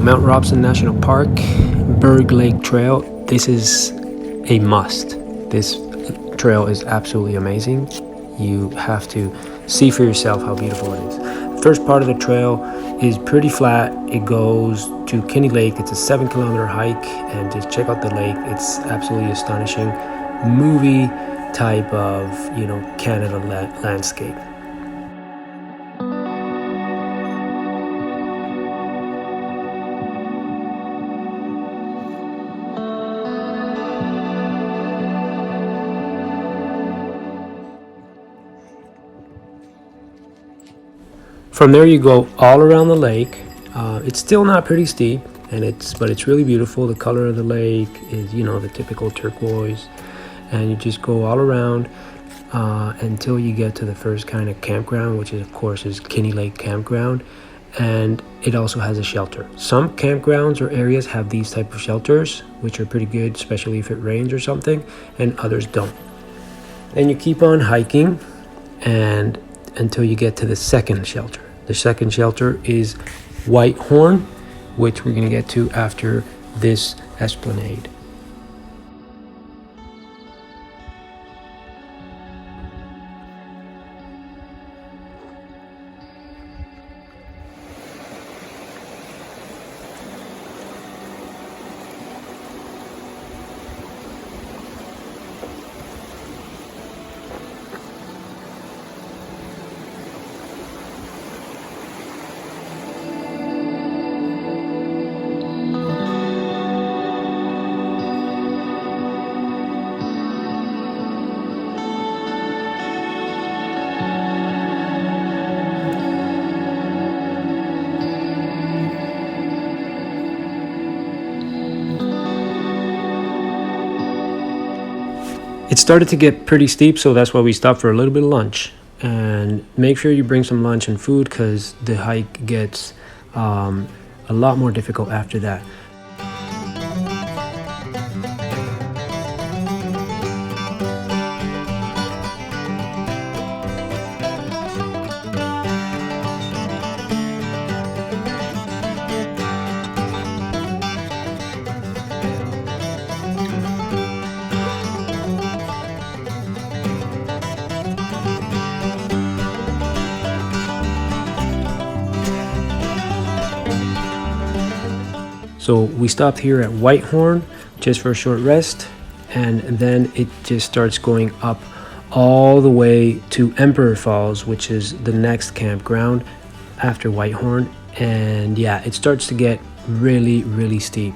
Mount Robson National Park, Berg Lake Trail. This is a must. This trail is absolutely amazing. You have to see for yourself how beautiful it is. The first part of the trail is pretty flat. It goes to Kinney Lake. It's a 7-kilometer hike, and just check out the lake. It's absolutely astonishing. Movie type of, Canada landscape. From there you go all around the lake. It's still not pretty steep, but it's really beautiful. The color of the lake is, the typical turquoise, and you just go all around until you get to the first kind of campground, which is, of course, is Kinney Lake Campground, and it also has a shelter. Some campgrounds or areas have these type of shelters, which are pretty good, especially if it rains or something, and others don't. Then you keep on hiking and until you get to the second shelter. The second shelter is Whitehorn, which we're going to get to after this esplanade. It started to get pretty steep, so that's why we stopped for a little bit of lunch. And make sure you bring some lunch and food, because the hike gets a lot more difficult after that. So we stopped here at Whitehorn just for a short rest, and then it just starts going up all the way to Emperor Falls, which is the next campground after Whitehorn. And yeah, it starts to get really, really steep.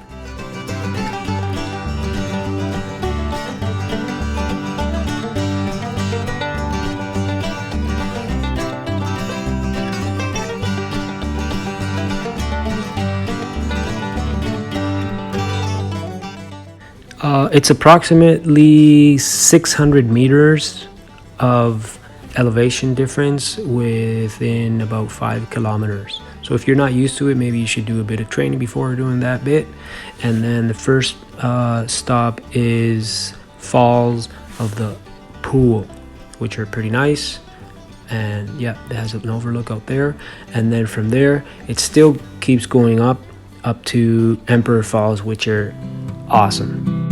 It's approximately 600 meters of elevation difference within about 5 kilometers. So if you're not used to it, maybe you should do a bit of training before doing that bit. And then the first stop is Falls of the Pool, which are pretty nice. And yeah, it has an overlook out there. And then from there, it still keeps going up to Emperor Falls, which are awesome.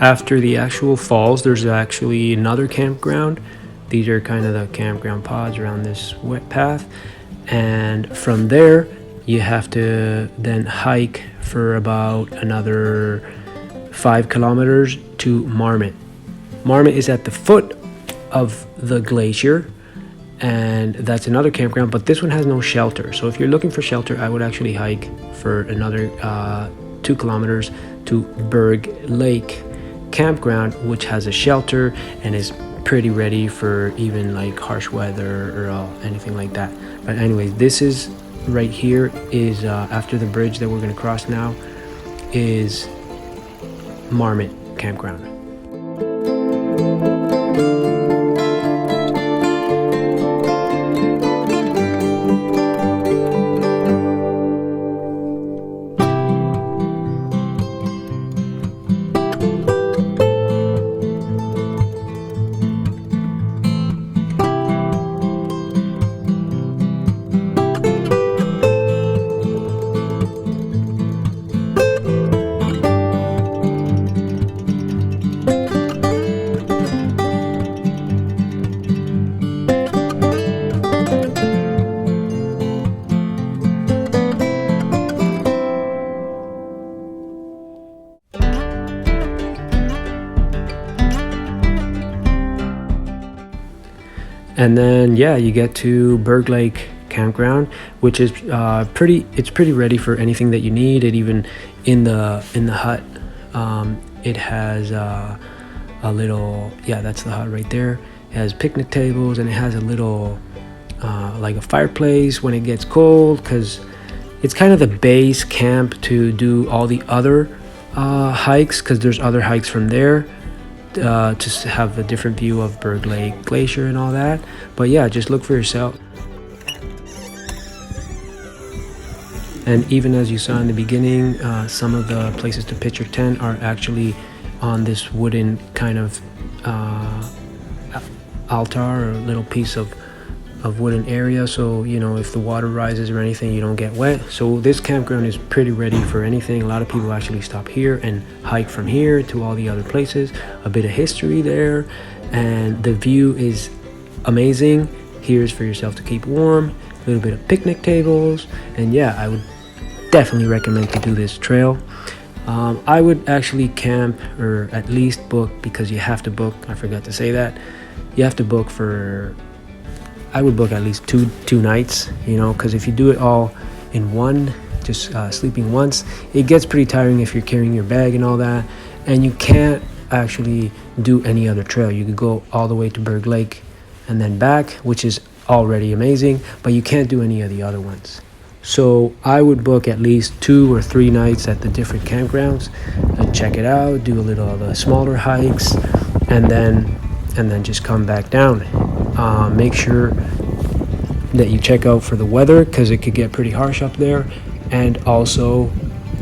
After the actual falls, there's actually another campground. These are kind of the campground pods around this wet path. And from there, you have to then hike for about another 5 kilometers to Marmot. Marmot is at the foot of the glacier, and that's another campground, but this one has no shelter. So if you're looking for shelter, I would actually hike for another 2 kilometers to Berg Lake Campground, which has a shelter and is pretty ready for even like harsh weather or anything like that. But anyways, this is right here is after the bridge that we're going to cross now is Marmot Campground. And then yeah, you get to Berg Lake Campground, which is pretty ready for anything that you need. It even in the hut, it has a little, yeah, that's the hut right there. It has picnic tables and it has a little like a fireplace when it gets cold, because it's kind of the base camp to do all the other hikes, because there's other hikes from there to have a different view of Berg Lake Glacier and all that. But yeah, just look for yourself. And even as you saw in the beginning, some of the places to pitch your tent are actually on this wooden kind of altar, or little piece of wooden area, so you know, if the water rises or anything, you don't get wet. So this campground is pretty ready for anything. A lot of people actually stop here and hike from here to all the other places. A bit of history there, and the view is amazing. Here's for yourself to keep warm, a little bit of picnic tables, and yeah, I would definitely recommend to do this trail. I would actually camp, or at least book, because you have to book, I forgot to say that, you have to book for, I would book at least two nights, you know, because if you do it all in one, just sleeping once, it gets pretty tiring if you're carrying your bag and all that, and you can't actually do any other trail. You could go all the way to Berg Lake and then back, which is already amazing, but you can't do any of the other ones. So I would book at least 2 or 3 nights at the different campgrounds and check it out, do a little of the smaller hikes, and then just come back down. Make sure that you check out for the weather, because it could get pretty harsh up there, and also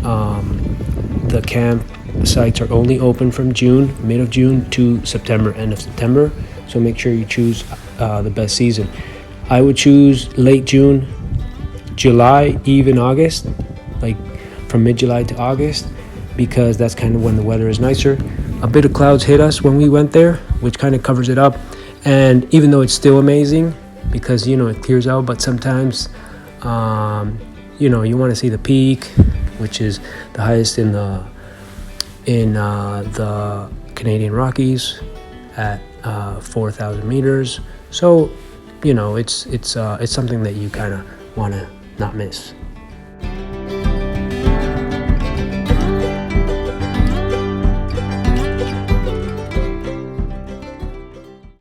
the campsites are only open from June, mid of June, to September, end of September. So make sure you choose the best season. I would choose late June, July, even August, like from mid-July to August, because that's kind of when the weather is nicer. A bit of clouds hit us when we went there, which kind of covers it up. And even though it's still amazing, because you know it clears out, but sometimes you know, you want to see the peak, which is the highest in the Canadian Rockies at 4,000 meters. So you know, it's something that you kind of want to not miss.